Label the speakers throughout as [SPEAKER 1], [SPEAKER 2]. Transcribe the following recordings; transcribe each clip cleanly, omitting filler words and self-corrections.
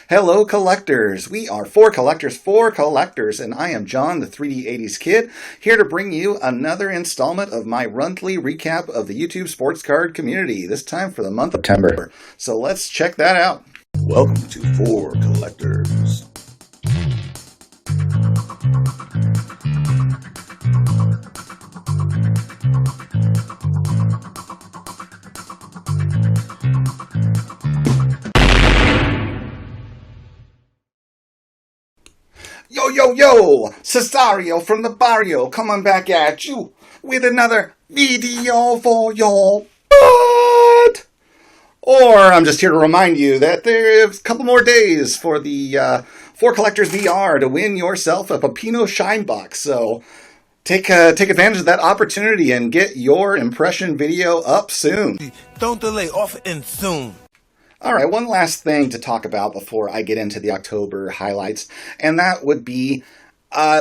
[SPEAKER 1] Hello, collectors. We are four collectors for collectors, and I am John, the 3D 80s kid, here to bring you another installment of my monthly recap of the YouTube sports card community, this time for the month of September. So let's check that out. Welcome to Four Collectors. Yo, Cesario from the barrio coming back at you with another video for your butt. Or I'm just here to remind you that there's a couple more days for the Four Collectors VR to win yourself a Pepino Shine Box. So take advantage of that opportunity and get your impression video up soon.
[SPEAKER 2] Don't delay, off and soon.
[SPEAKER 1] All right, one last thing to talk about before I get into the October highlights, and that would be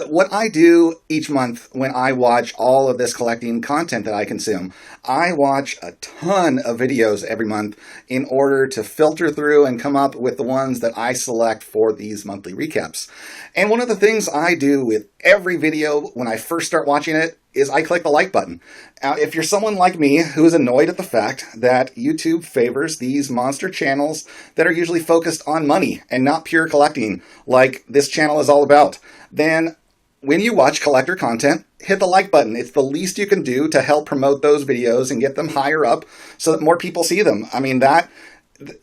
[SPEAKER 1] what I do each month when I watch all of this collecting content that I consume. I watch a ton of videos every month in order to filter through and come up with the ones that I select for these monthly recaps. And one of the things I do with every video when I first start watching it is I click the like button. If you're someone like me who is annoyed at the fact that YouTube favors these monster channels that are usually focused on money and not pure collecting, like this channel is all about, then when you watch collector content, hit the like button. It's the least you can do to help promote those videos and get them higher up so that more people see them. I mean,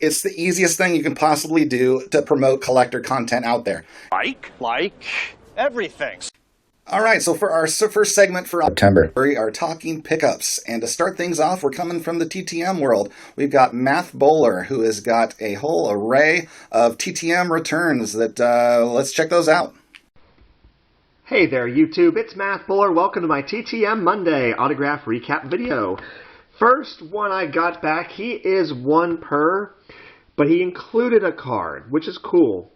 [SPEAKER 1] it's the easiest thing you can possibly do to promote collector content out there.
[SPEAKER 3] Like everything.
[SPEAKER 1] All right, so for our first segment for September, we are talking pickups. And to start things off, we're coming from the TTM world. We've got Math Bowler, who has got a whole array of TTM returns that, let's check those out.
[SPEAKER 4] Hey there, YouTube. It's Math Bowler. Welcome to my TTM Monday autograph recap video. First one I got back, he is one per, but he included a card, which is cool.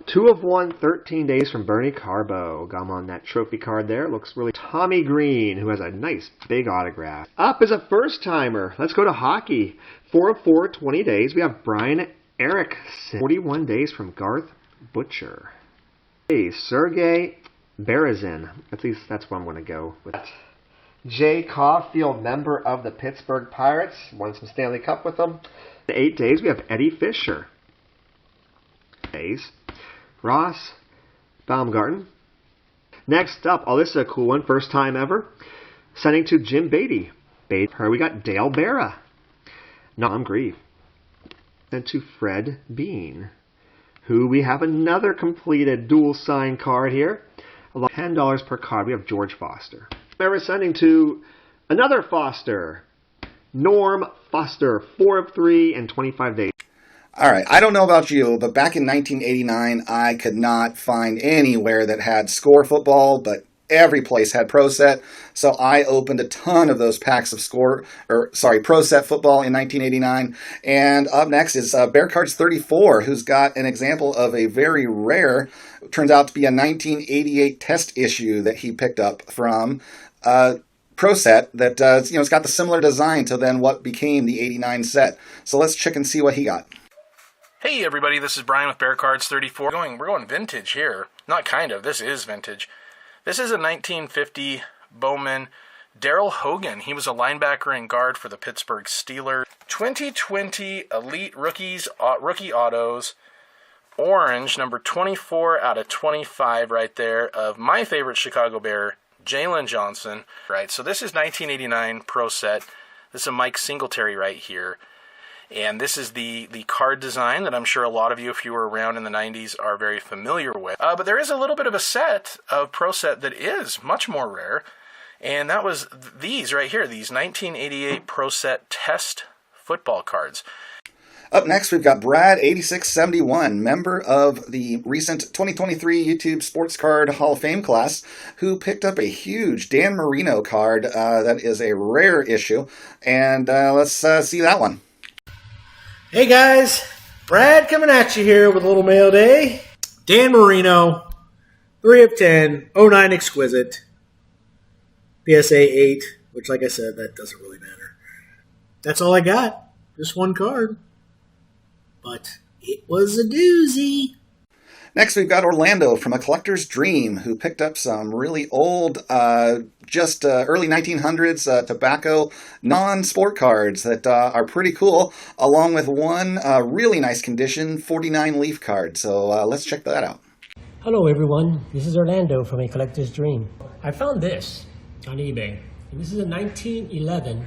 [SPEAKER 4] 2 of 1, 13 days from Bernie Carbo. Got him on that trophy card there. Looks really Tommy Green, who has a nice big autograph. Up is a first-timer. Let's go to hockey. 4 of 4, 20 days. We have Brian Erickson. 41 days from Garth Butcher. Hey, Sergey Berezin. At least that's what I'm going to go with. Jay Caulfield, member of the Pittsburgh Pirates. Won some Stanley Cup with them. 8 days, we have Eddie Fisher. Days. Ross Baumgarten. Next up, oh, this is a cool one, first time ever. Sending to Jim Beatty. We got Dale Barra. Nom Grieve. And to Fred Bean, who we have another completed dual sign card here. $10 per card. We have George Foster. We're sending to another Foster. Norm Foster. 4 of 3 and 25 days.
[SPEAKER 1] All right, I don't know about you, but back in 1989, I could not find anywhere that had Score Football, but every place had Pro Set. So I opened a ton of those packs of Pro Set Football in 1989. And up next is Bear Cards 34, who's got an example of a very rare, turns out to be a 1988 test issue that he picked up from Pro Set that it's got the similar design to then what became the 89 set. So let's check and see what he got.
[SPEAKER 5] Hey everybody, this is Brian with Bear Cards 34. We're going vintage here. Not kind of, this is vintage. This is a 1950 Bowman Daryl Hogan. He was a linebacker and guard for the Pittsburgh Steelers. 2020 Elite rookie autos. Orange, number 24 out of 25 right there of my favorite Chicago Bear, Jalen Johnson. Right, so this is 1989 Pro Set. This is a Mike Singletary right here. And this is the card design that I'm sure a lot of you, if you were around in the 90s, are very familiar with. But there is a little bit of a set of Pro Set that is much more rare. And that was these right here, these 1988 Pro Set test football cards.
[SPEAKER 1] Up next, we've got Brad8671, member of the recent 2023 YouTube Sports Card Hall of Fame class, who picked up a huge Dan Marino card that is a rare issue. And let's see that one.
[SPEAKER 6] Hey guys, Brad coming at you here with a little mail day. Dan Marino, 3 of 10, 09 Exquisite, PSA 8, which like I said, that doesn't really matter. That's all I got, just one card. But It was a doozy.
[SPEAKER 1] Next, we've got Orlando from A Collector's Dream, who picked up some really old, early 1900s tobacco non-sport cards that are pretty cool, along with one really nice condition 49 leaf card. So let's check that out.
[SPEAKER 7] Hello everyone, this is Orlando from A Collector's Dream. I found this on eBay. And this is a 1911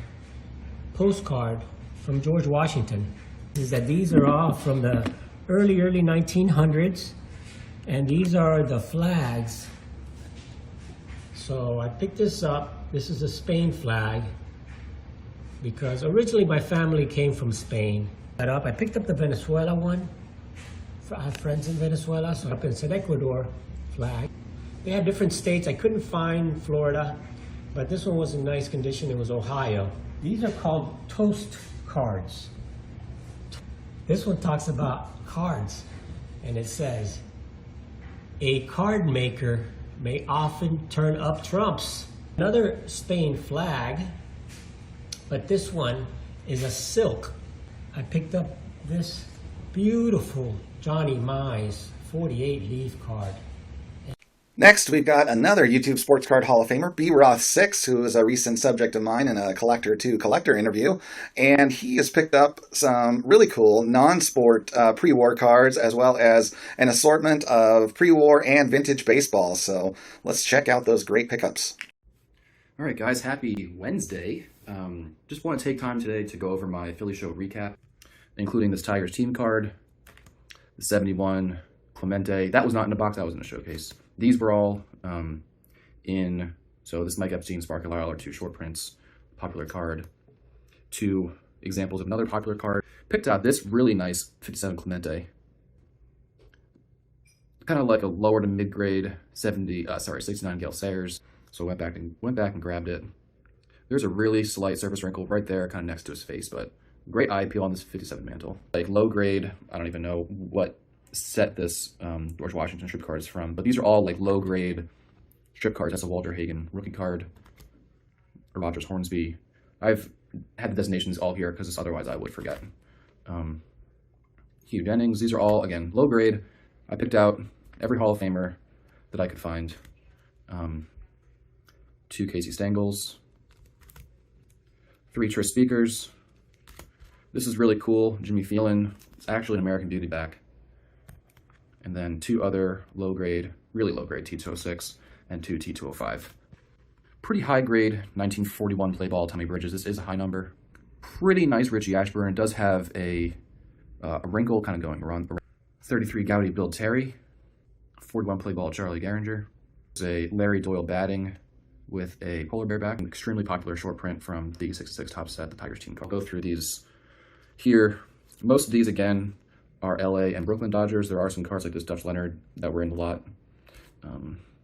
[SPEAKER 7] postcard from George Washington. These are all from the early 1900s. And these are the flags. So I picked this up. This is a Spain flag because originally my family came from Spain. I picked up the Venezuela one. I have friends in Venezuela, so it's an Ecuador flag. They have different states. I couldn't find Florida, but this one was in nice condition. It was Ohio. These are called toast cards. This one talks about cards, and it says, a card maker may often turn up trumps. Another Spain flag, but this one is a silk. I picked up this beautiful Johnny Mize 48 leaf card.
[SPEAKER 1] Next, we've got another YouTube Sports Card Hall of Famer, B-Roth6, who is a recent subject of mine in a Collector to Collector interview. And he has picked up some really cool non-sport pre-war cards, as well as an assortment of pre-war and vintage baseball. So let's check out those great pickups.
[SPEAKER 8] All right, guys, happy Wednesday. Just want to take time today to go over my Philly Show recap, including this Tigers team card, the 71 Clemente. That was not in the box, that was in the showcase. These were all so this Mike Epstein Sparky Lyle are two short prints, popular card, two examples of another popular card. Picked out this really nice 57 Clemente, kind of like a lower to mid-grade 69 Gale Sayers. So went back and grabbed it. There's a really slight surface wrinkle right there, kind of next to his face, but great eye appeal on this 57 mantle. Like low grade, I don't even know what set this George Washington strip card is from, but these are all like low grade strip cards. That's a Walter Hagen rookie card, a Rogers Hornsby. I've had the designations all here because otherwise I would forget. Hugh Jennings. These are all, again, low grade. I picked out every Hall of Famer that I could find. Two Casey Stengels, three Tris Speakers. This is really cool. Jimmy Phelan. It's actually an American Beauty back. And then two other low-grade, really low-grade T206 and two T205. Pretty high-grade 1941 play ball Tommy Bridges. This is a high number. Pretty nice Richie Ashburn. It does have a wrinkle kind of going around. 33 Gowdy Bill Terry. 41 play ball Charlie Gehringer. There's a Larry Doyle batting with a polar bear back. An extremely popular short print from the 66 top set, the Tigers team card. I'll go through these here. Most of these, again, are LA and Brooklyn Dodgers. There are some cards like this Dutch Leonard that were in the lot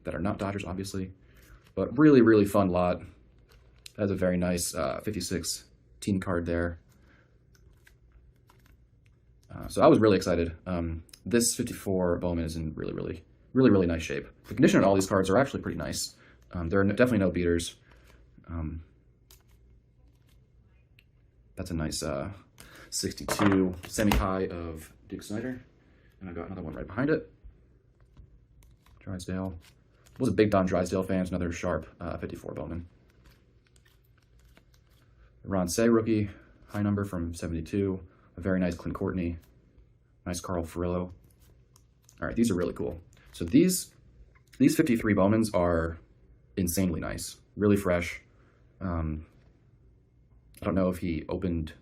[SPEAKER 8] that are not Dodgers, obviously. But really, really fun lot. That's a very nice 56 team card there. So I was really excited. This 54 Bowman is in really nice shape. The condition on all these cards are actually pretty nice. There are definitely no beaters. That's a nice 62 semi-high of Duke Snyder. And I got another one right behind it. Drysdale. Was a big Don Drysdale fan. It's another sharp 54 Bowman. Ron Say rookie, high number from 72. A very nice Clint Courtney. Nice Carl Furillo. All right, these are really cool. So these 53 Bowmans are insanely nice, really fresh. I don't know if he opened,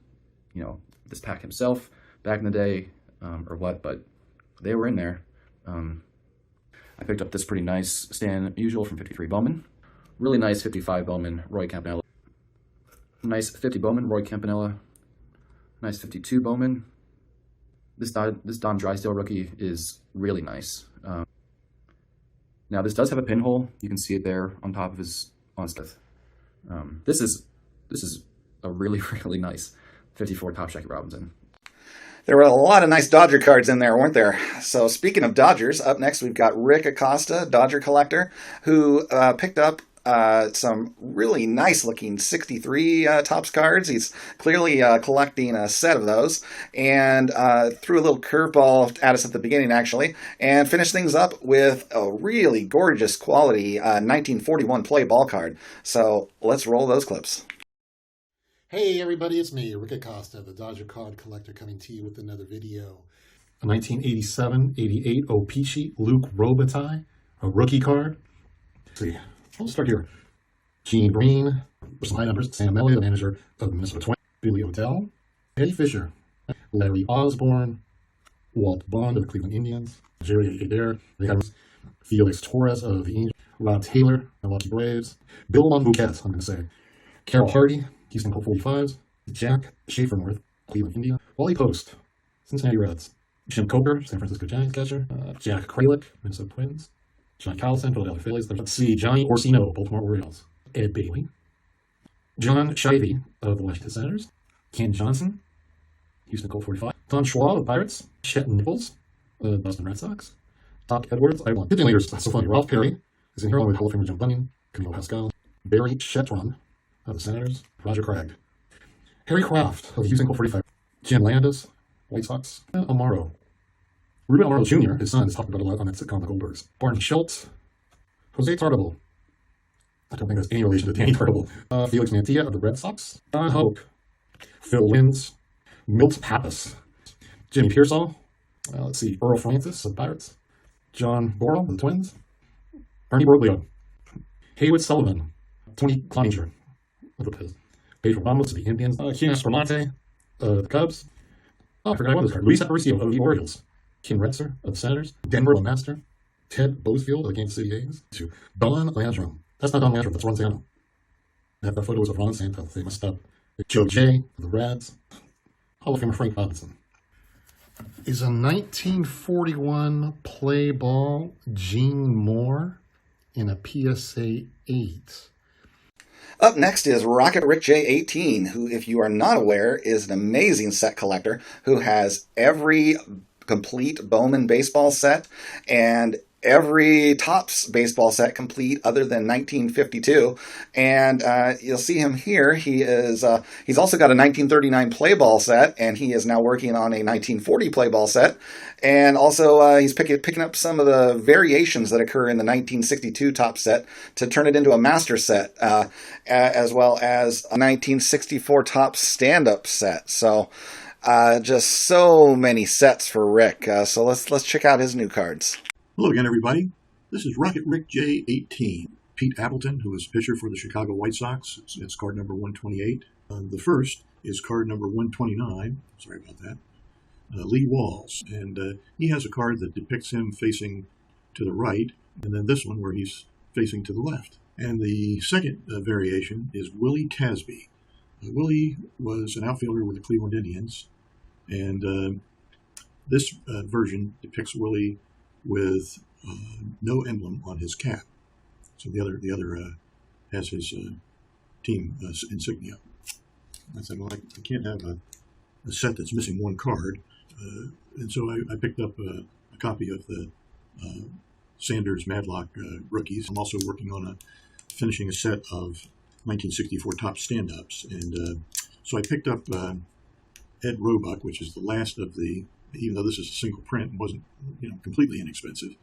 [SPEAKER 8] this pack himself back in the day or what, but they were in there. I picked up this pretty nice Stan Musial from 53 Bowman. Really nice 55 Bowman, Roy Campanella. Nice 50 Bowman, Roy Campanella. Nice 52 Bowman. This Don Drysdale rookie is really nice. Now this does have a pinhole. You can see it there on top of his on-stuff. This is a really nice 54 Top Jackie Robinson.
[SPEAKER 1] There were a lot of nice Dodger cards in there, weren't there? So speaking of Dodgers, up next we've got Rick Acosta, Dodger collector, who picked up some really nice looking 63 Topps cards. He's clearly collecting a set of those, and threw a little curveball at us at the beginning, actually, and finished things up with a really gorgeous quality 1941 play ball card. So let's roll those clips.
[SPEAKER 9] Hey everybody, it's me, Rick Acosta, the Dodger card collector, coming to you with another video. A 1987-88 Opeachy Luke Robitaille, a rookie card. Let's see, I'll start here. Gene Green, some high numbers, Sam Elliott, the manager of the Minnesota Twins, Billy Odell, Eddie Fisher, Larry Osborne, Walt Bond of the Cleveland Indians, Jerry Adair, they have Felix Torres of the Angels, Rob Taylor, the Milwaukee Braves, Bill Monbouquet, I'm going to say, Carol Hardy, Houston Colt 45s, Jack Schaefer North, Cleveland Indians, Wally Post, Cincinnati Reds, Jim Coker, San Francisco Giants catcher, Jack Kralik, Minnesota Twins, John Carlson, Philadelphia Phillies, let's see, Johnny Orsino, Baltimore Orioles, Ed Bailey, John Shivey of the Washington Senators, Ken Johnson, Houston Colt 45, Tom Schwab of Pirates, Chet Nichols, Boston Red Sox, Doc Edwards, I want hitting leaders, so funny, Ralph Perry is in here along with Hall of Famer Jim Bunyan, Camilo Pascal, Barry Shetron of the Senators, Roger Craig, Harry Kraft of the Houston Colt 45, Jim Landis, White Sox, Amaro, Ruben Amaro Jr., his son, is talked about a lot on that sitcom, The Goldbergs, Barton Schultz, Jose Tartable, I don't think that's any relation to Danny Tartable, Felix Mantilla of the Red Sox, Don Hoke, Phil Linz, Milt Pappas, Jimmy Pearsall, let's see, Earl Francis of the Pirates, John Borrell of the Twins, Ernie Broglio, Haywood Sullivan, Tony Cloninger of the Piz, Pedro Ramos of the Indians, Ken Escamante of the Cubs, I forgot one of those cards, Luis Aparicio of the Orioles, Ken Retzer of the Senators, Denver Master, Ted Bozefield of the Kansas City A's, Don Landrum. That's not Don Landrum, that's Ron Santo. That photo was of Ron Santo, they messed up. Joe Jay of the Reds, Hall of Famer Frank Robinson. Is a 1941 play ball Gene Moore in a PSA 8.
[SPEAKER 1] Up next is Rocket Rick J18, who, if you are not aware, is an amazing set collector who has every complete Bowman baseball set and every Topps baseball set complete other than 1952. And you'll see him here. He's also got a 1939 play ball set, and he is now working on a 1940 play ball set. And also he's picking up some of the variations that occur in the 1962 Topps set to turn it into a master set, as well as a 1964 Topps stand-up set. So just so many sets for Rick. So let's check out his new cards.
[SPEAKER 10] Hello again, everybody. This is Rocket Rick J18. Pete Appleton, who is pitcher for the Chicago White Sox. It's card number 128. The first is card number 129. Sorry about that. Lee Walls. And he has a card that depicts him facing to the right, and then this one where he's facing to the left. And the second variation is Willie Tasby. Willie was an outfielder with the Cleveland Indians, and this version depicts Willie with no emblem on his cap. So the other has his team insignia. I said, well, I can't have a set that's missing one card. And so I picked up a copy of the Sanders Madlock rookies. I'm also working on finishing a set of 1964 Topps stand-ups. And so I picked up Ed Roebuck, which is the last of the, even though this is a single print, wasn't completely inexpensive.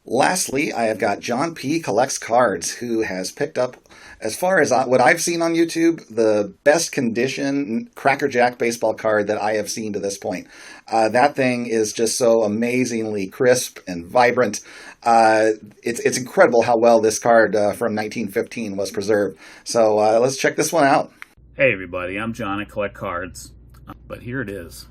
[SPEAKER 1] Lastly, I have got John P. Collects Cards, who has picked up, as far as what I've seen on YouTube, the best condition Cracker Jack baseball card that I have seen to this point. That thing is just so amazingly crisp and vibrant. It's incredible how well this card from 1915 was preserved. So let's check this one out.
[SPEAKER 11] Hey everybody, I'm John. I collect cards. But here it is.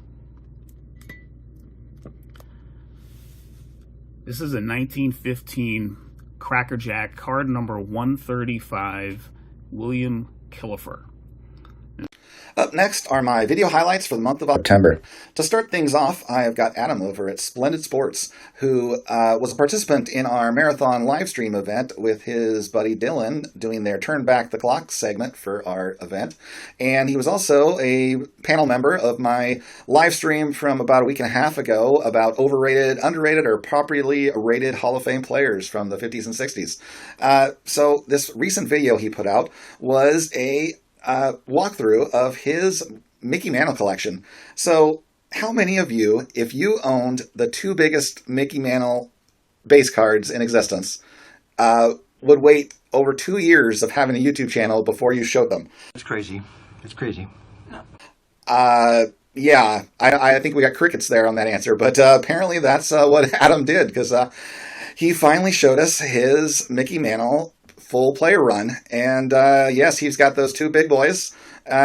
[SPEAKER 11] This is a 1915 Cracker Jack card number 135, William Killefer.
[SPEAKER 1] Up next are my video highlights for the month of September. To start things off, I have got Adam over at Splendid Sports, who was a participant in our marathon live stream event with his buddy Dylan, doing their Turn Back the Clock segment for our event. And he was also a panel member of my live stream from about a week and a half ago about overrated, underrated, or properly rated Hall of Fame players from the 50s and 60s. So this recent video he put out was a walkthrough of his Mickey Mantle collection. So how many of you, if you owned the two biggest Mickey Mantle base cards in existence, would wait over 2 years of having a YouTube channel before you showed them?
[SPEAKER 12] It's crazy. It's crazy.
[SPEAKER 1] Yeah, I think we got crickets there on that answer, but apparently that's what Adam did, because he finally showed us his Mickey Mantle full player run, and yes, he's got those two big boys.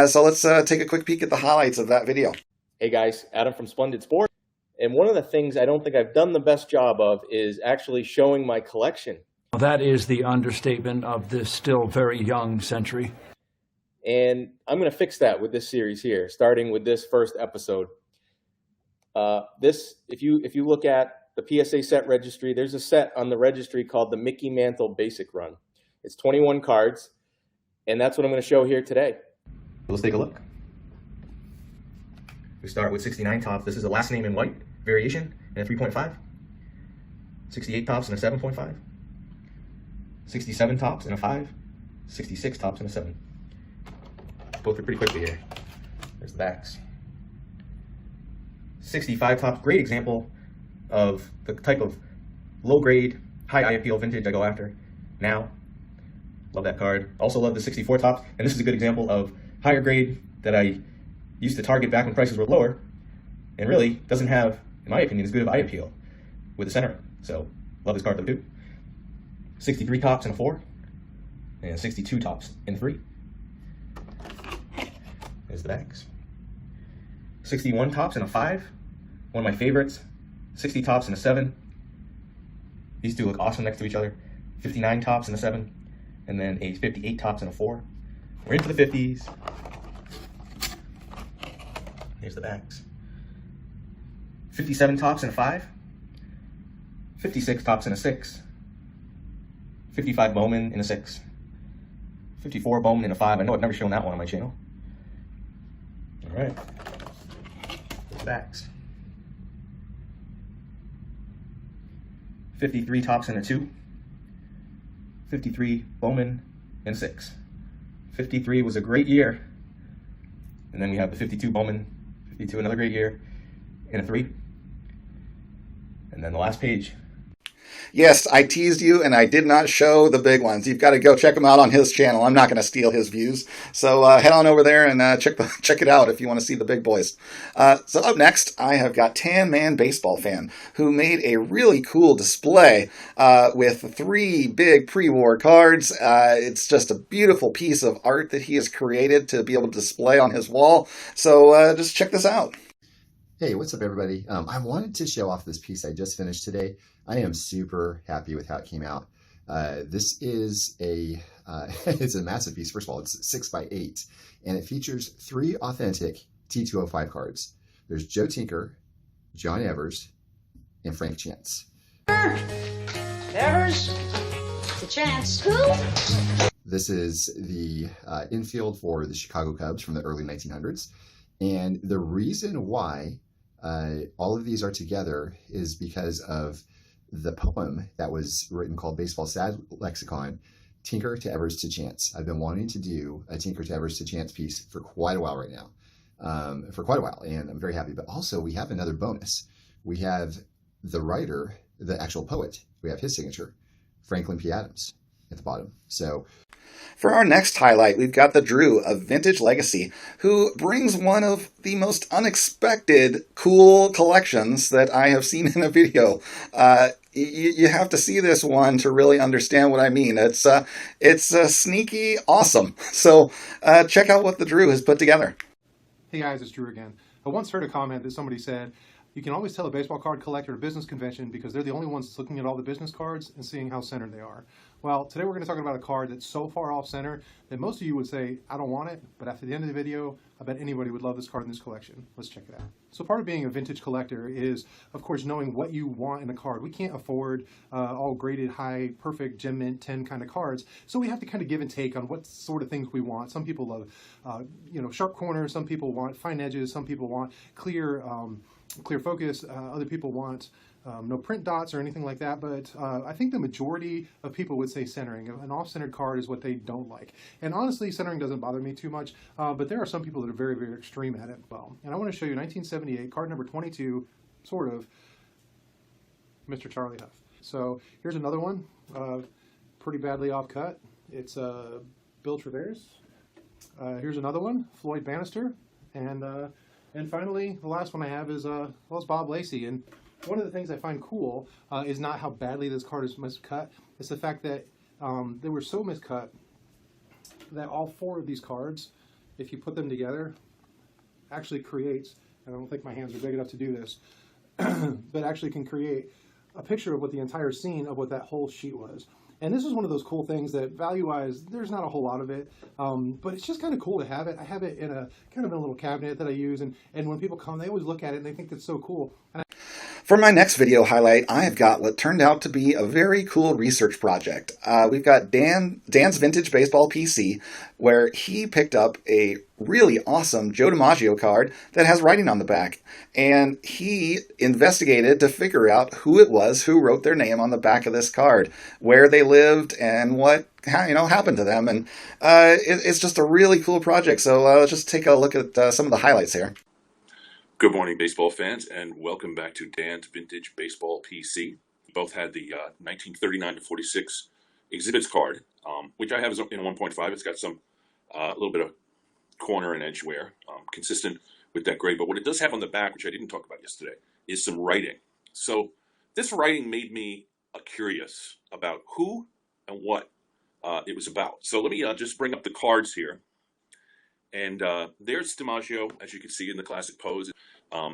[SPEAKER 1] So let's take a quick peek at the highlights of that video.
[SPEAKER 13] Hey guys, Adam from Splendid Sports. And one of the things I don't think I've done the best job of is actually showing my collection.
[SPEAKER 14] That is the understatement of this still very young century.
[SPEAKER 13] And I'm going to fix that with this series here, starting with this first episode. If you look at the PSA set registry, there's a set on the registry called the Mickey Mantle Basic Run. It's 21 cards, and that's what I'm going to show here today.
[SPEAKER 8] Let's take a look. We start with 69 tops. This is a last name in white variation and a 3.5. 68 tops and a 7.5. 67 tops and a 5. 66 tops and a 7. Go through pretty quickly here. There's the backs. 65 tops, great example of the type of low grade, high eye appeal vintage I go after now. Love that card. Also love the 64 tops, and this is a good example of higher grade that I used to target back when prices were lower, and really doesn't have, in my opinion, as good of eye appeal with the center. So love this card though too. 63 tops and a 4, and 62 tops and 3. There's the backs. 61 tops and a 5, one of my favorites. 60 tops and a 7. These two look awesome next to each other. 59 tops and a 7, and then a 58 tops and a 4. We're into the 50s. Here's the backs. 57 tops and a 5. 56 tops and a 6. 55 Bowman in a 6. 54 Bowman in a 5. I know I've never shown that one on my channel. All right. There's the backs. 53 tops and a 2. 53 Bowman and a 6. 53 was a great year. And then we have the 52 Bowman, 52 another great year, and a 3. And then the last page.
[SPEAKER 1] Yes, I teased you, and I did not show the big ones. You've got to go check him out on his channel. I'm not going to steal his views. So head on over there and check it out if you want to see the big boys. So up next, I have got Tan Man Baseball Fan, who made a really cool display with 3 big pre-war cards. It's just a beautiful piece of art that he has created to be able to display on his wall. So just check this out.
[SPEAKER 15] Hey, what's up, everybody? I wanted to show off this piece I just finished today. I am super happy with how it came out. This is it's a massive piece. First of all, it's 6x8, and it features 3 authentic T205 cards. There's Joe Tinker, John Evers, and Frank Chance.
[SPEAKER 16] Evers, the Chance. Who?
[SPEAKER 15] This is the infield for the Chicago Cubs from the early 1900s. And the reason why all of these are together is because of the poem that was written called Baseball Sad Lexicon, Tinker to Evers to Chance. I've been wanting to do a Tinker to Evers to Chance piece for quite a while right now, and I'm very happy. But also we have another bonus. We have the writer, the actual poet, we have his signature, Franklin P. Adams, at the bottom. So
[SPEAKER 1] for our next highlight, we've got the Drew of Vintage Legacy, who brings one of the most unexpected cool collections that I have seen in a video. You have to see this one to really understand what I mean. It's sneaky awesome. So check out what the Drew has put together.
[SPEAKER 17] Hey guys, it's Drew again. I once heard a comment that somebody said, You can always tell a baseball card collector at a business convention because they're the only ones that's looking at all the business cards and seeing how centered they are. Well, today we're going to talk about a card that's so far off center that most of you would say, I don't want it, but after the end of the video, I bet anybody would love this card in this collection. Let's check it out. So part of being a vintage collector is, of course, knowing what you want in a card. We can't afford all graded, high, perfect, gem mint 10 kind of cards, so we have to kind of give and take on what sort of things we want. Some people love, sharp corners. Some people want fine edges. Some people want clear focus. Other people want no print dots or anything like that, but I think the majority of people would say centering. An off-centered card is what they don't like. And honestly, centering doesn't bother me too much, but there are some people that are very, very extreme at it. Well, and I want to show you 1978, card number 22, sort of, Mr. Charlie Huff. So here's another one, pretty badly off cut. It's Bill Travers. Here's another one, Floyd Bannister. And finally, the last one I have is it's Bob Lacey. And one of the things I find cool is not how badly this card is miscut. It's the fact that they were so miscut that all four of these cards, if you put them together, actually creates, and I don't think my hands are big enough to do this, but actually can create a picture of what the entire scene of what that whole sheet was. And this is one of those cool things that value-wise, there's not a whole lot of it, but it's just kind of cool to have it. I have it in a kind of a little cabinet that I use, and when people come, they always look at it and they think it's so cool.
[SPEAKER 1] For my next video highlight, I have got what turned out to be a very cool research project. We've got Dan's Vintage Baseball PC, where he picked up a really awesome Joe DiMaggio card that has writing on the back. And he investigated to figure out who it was who wrote their name on the back of this card, where they lived, and what happened to them. And it's just a really cool project. So let's just take a look at some of the highlights here.
[SPEAKER 18] Good morning, baseball fans, and welcome back to Dan's Vintage Baseball PC. We both had the 1939-46 exhibits card, which I have in a 1.5. It's got some a little bit of corner and edge wear, consistent with that grade. But what it does have on the back, which I didn't talk about yesterday, is some writing. So this writing made me curious about who and what it was about. So let me just bring up the cards here. And there's DiMaggio, as you can see in the classic pose.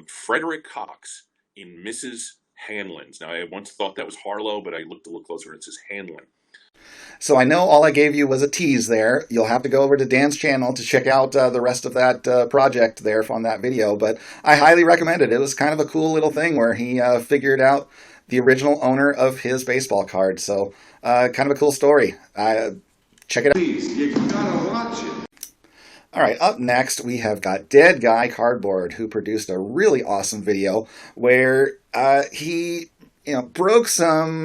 [SPEAKER 18] Frederick Cox in Mrs. Hanlon's. Now, I once thought that was Harlow, but I looked a little closer and it says Hanlon.
[SPEAKER 1] So I know all I gave you was a tease there. You'll have to go over to Dan's channel to check out the rest of that project there on that video. But I highly recommend it. It was kind of a cool little thing where he figured out the original owner of his baseball card. So kind of a cool story. Check it out.
[SPEAKER 19] Please, you gotta watch it.
[SPEAKER 1] All right, up next, we have got Dead Guy Cardboard, who produced a really awesome video where he broke some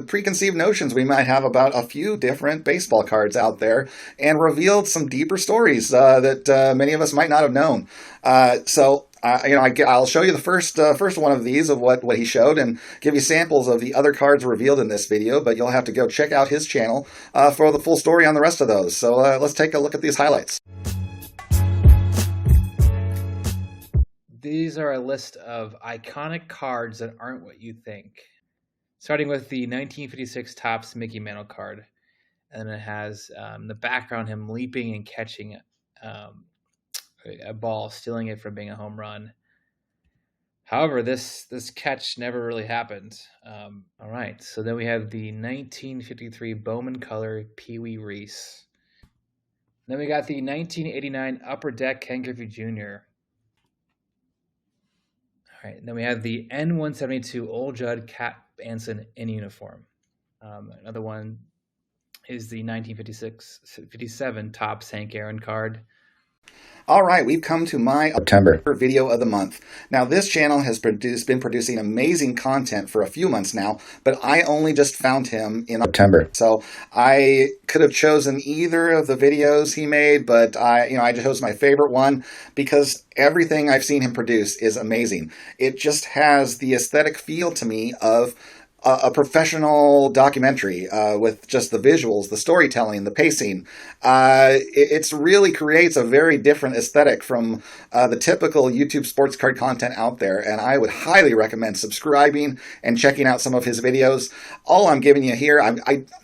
[SPEAKER 1] preconceived notions we might have about a few different baseball cards out there and revealed some deeper stories that many of us might not have known. I'll show you the first one of these of what he showed and give you samples of the other cards revealed in this video, but you'll have to go check out his channel for the full story on the rest of those. So let's take a look at these highlights.
[SPEAKER 20] These are a list of iconic cards that aren't what you think. Starting with the 1956 Topps Mickey Mantle card. And it has in the background him leaping and catching a ball, stealing it from being a home run. However, this catch never really happened. All right, so then we have the 1953 Bowman Color Pee Wee Reese. Then we got the 1989 Upper Deck Ken Griffey Jr. All right, and then we have the N172 Old Judd Cap Anson in uniform. Another one is the 1956-57 Topps Hank Aaron card.
[SPEAKER 1] All right, we've come to my September video of the month. Now, this channel has been producing amazing content for a few months now, but I only just found him in September. So I could have chosen either of the videos he made, but I chose my favorite one because everything I've seen him produce is amazing. It just has the aesthetic feel to me of a professional documentary with just the visuals, the storytelling, the pacing. It really creates a very different aesthetic from the typical YouTube sports card content out there, and I would highly recommend subscribing and checking out some of his videos. All I'm giving you here,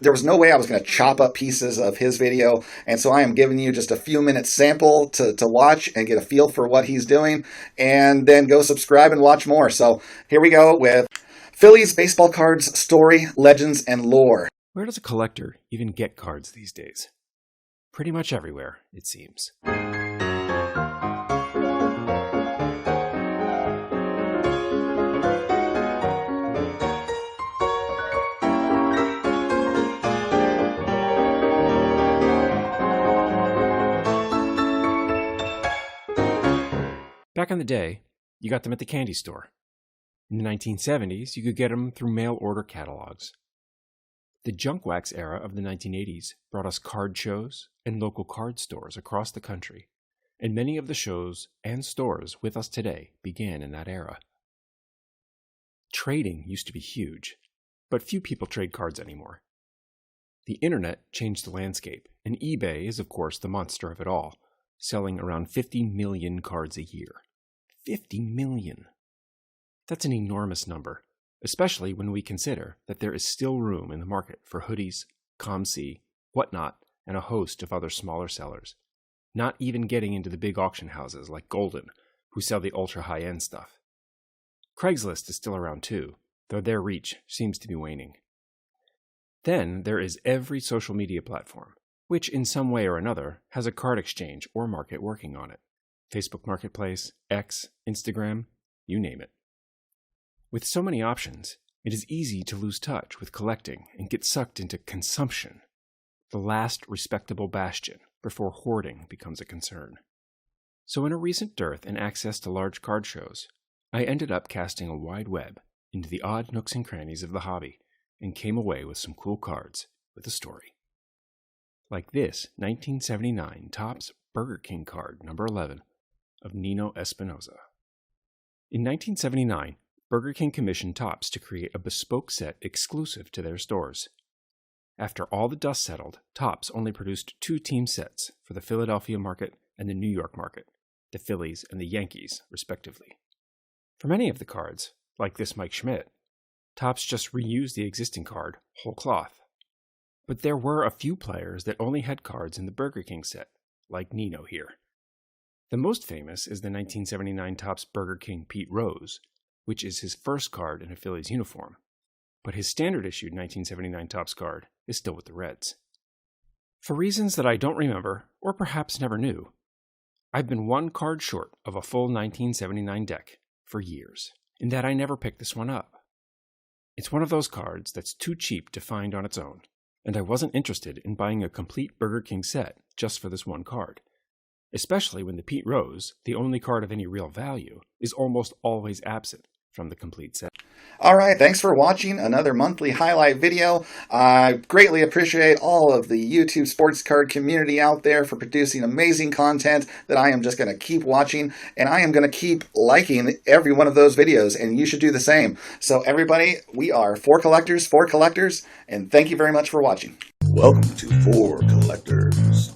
[SPEAKER 1] there was no way I was going to chop up pieces of his video, and so I am giving you just a few minutes sample to watch and get a feel for what he's doing, and then go subscribe and watch more. So here we go with Phillies baseball cards, story, legends, and lore.
[SPEAKER 19] Where does a collector even get cards these days? Pretty much everywhere, it seems. Back in the day, you got them at the candy store. In the 1970s, you could get them through mail order catalogs. The junk wax era of the 1980s brought us card shows and local card stores across the country, and many of the shows and stores with us today began in that era. Trading used to be huge, but few people trade cards anymore. The internet changed the landscape, and eBay is of course the monster of it all, selling around 50 million cards a year. 50 million! That's an enormous number, especially when we consider that there is still room in the market for hoodies, ComC, Whatnot, and a host of other smaller sellers, not even getting into the big auction houses like Golden, who sell the ultra-high-end stuff. Craigslist is still around too, though their reach seems to be waning. Then there is every social media platform, which in some way or another has a card exchange or market working on it. Facebook Marketplace, X, Instagram, you name it. With so many options, it is easy to lose touch with collecting and get sucked into consumption, the last respectable bastion before hoarding becomes a concern. So in a recent dearth in access to large card shows, I ended up casting a wide web into the odd nooks and crannies of the hobby and came away with some cool cards with a story. Like this 1979 Topps Burger King card number 11 of Nino Espinosa. In 1979, Burger King commissioned Topps to create a bespoke set exclusive to their stores. After all the dust settled, Topps only produced 2 team sets for the Philadelphia market and the New York market, the Phillies and the Yankees, respectively. For many of the cards, like this Mike Schmidt, Topps just reused the existing card, whole cloth. But there were a few players that only had cards in the Burger King set, like Nino here. The most famous is the 1979 Topps Burger King Pete Rose, which is his first card in a Phillies uniform, but his standard-issued 1979 Topps card is still with the Reds. For reasons that I don't remember, or perhaps never knew, I've been one card short of a full 1979 deck for years, in that I never picked this one up. It's one of those cards that's too cheap to find on its own, and I wasn't interested in buying a complete Burger King set just for this one card, especially when the Pete Rose, the only card of any real value, is almost always absent from the complete set.
[SPEAKER 1] All right, thanks for watching another monthly highlight video. I greatly appreciate all of the YouTube sports card community out there for producing amazing content that I am just going to keep watching, and I am going to keep liking every one of those videos, and you should do the same. So everybody, we are For Collectors, and thank you very much for watching.
[SPEAKER 10] Welcome to For Collectors.